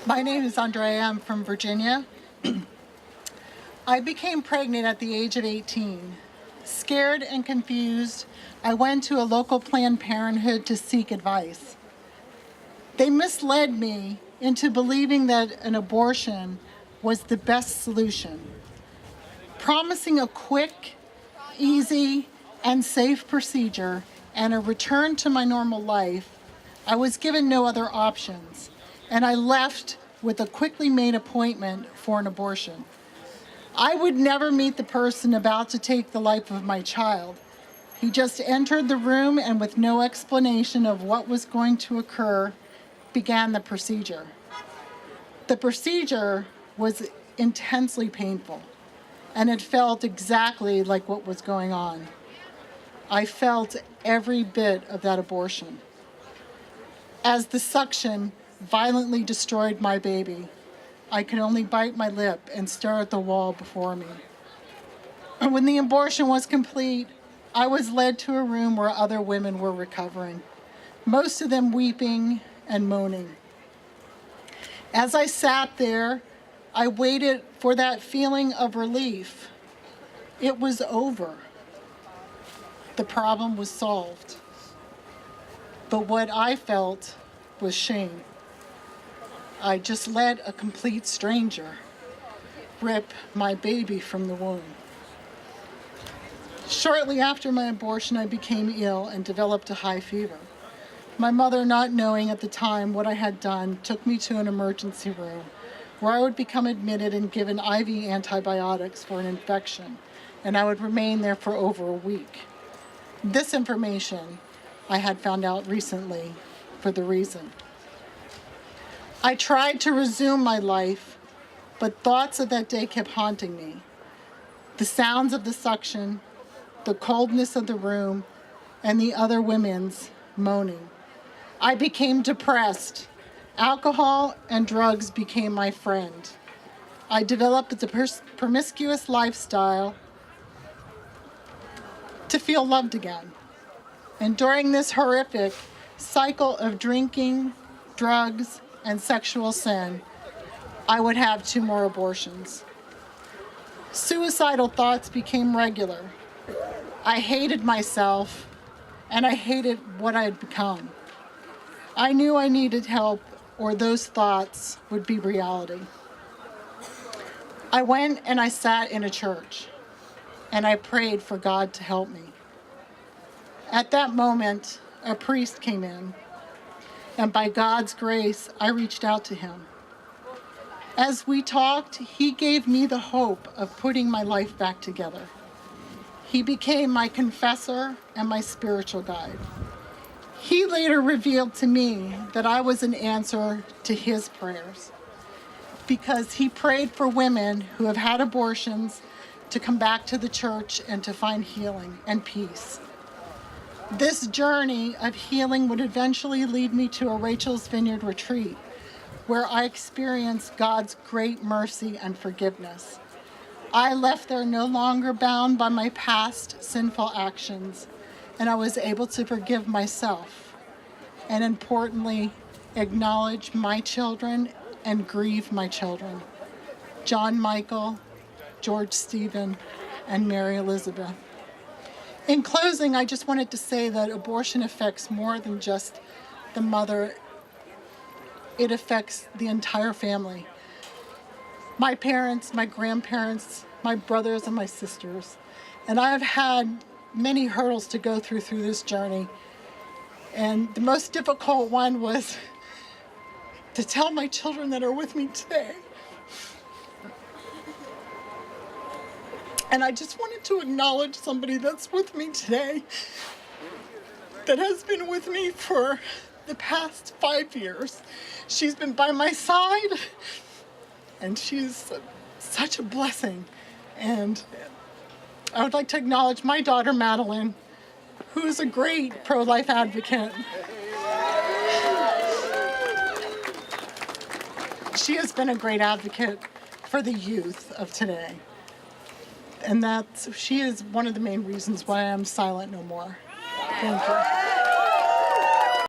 My name is Andie. I'm from Virginia. I became pregnant at the age of 18. Scared and confused, I went to a local Planned Parenthood to seek advice. They misled me into believing that an abortion was the best solution, promising a quick, easy, and safe procedure and a return to my normal life. I was given no other options, and I left with a quickly made appointment for an abortion. I would never meet the person about to take the life of my child. He just entered the room and, with no explanation of what was going to occur, began the procedure. The procedure was intensely painful, and it felt exactly like what was going on. I felt every bit of that abortion. As the suction violently destroyed my baby, I could only bite my lip and stare at the wall before me. And when the abortion was complete, I was led to a room where other women were recovering, most of them weeping and moaning. As I sat there, I waited for that feeling of relief. It was over. The problem was solved. But what I felt was shame. I just let a complete stranger rip my baby from the womb. Shortly after my abortion, I became ill and developed a high fever. My mother, not knowing at the time what I had done, took me to an emergency room where I would become admitted and given IV antibiotics for an infection, and I would remain there for over a week. This information I had found out recently for the reason. I tried to resume my life, but thoughts of that day kept haunting me. The sounds of the suction, the coldness of the room, and the other women's moaning. I became depressed. Alcohol and drugs became my friend. I developed a promiscuous lifestyle to feel loved again. And during this horrific cycle of drinking, drugs, and sexual sin, I would have 2 more abortions. Suicidal thoughts became regular. I hated myself, and I hated what I had become. I knew I needed help, or those thoughts would be reality. I went and I sat in a church, and I prayed for God to help me. At that moment, a priest came in, and by God's grace, I reached out to him. As we talked, he gave me the hope of putting my life back together. He became my confessor and my spiritual guide. He later revealed to me that I was an answer to his prayers, because he prayed for women who have had abortions to come back to the church and to find healing and peace. This journey of healing would eventually lead me to a Rachel's Vineyard retreat, where I experienced God's great mercy and forgiveness. I left there no longer bound by my past sinful actions, and I was able to forgive myself, and importantly, acknowledge my children and grieve my children, John Michael, George Stephen, and Mary Elizabeth. In closing, I just wanted to say that abortion affects more than just the mother. It affects the entire family. My parents, my grandparents, my brothers, and my sisters. And I have had many hurdles to go through this journey. And the most difficult one was to tell my children that are with me today. And I just wanted to acknowledge somebody that's with me today, that has been with me for the past 5 years. She's been by my side, and she's such a blessing. And I would like to acknowledge my daughter, Madeline, who is a great pro-life advocate. She has been a great advocate for the youth of today. And she is one of the main reasons why I'm silent no more. Thank you.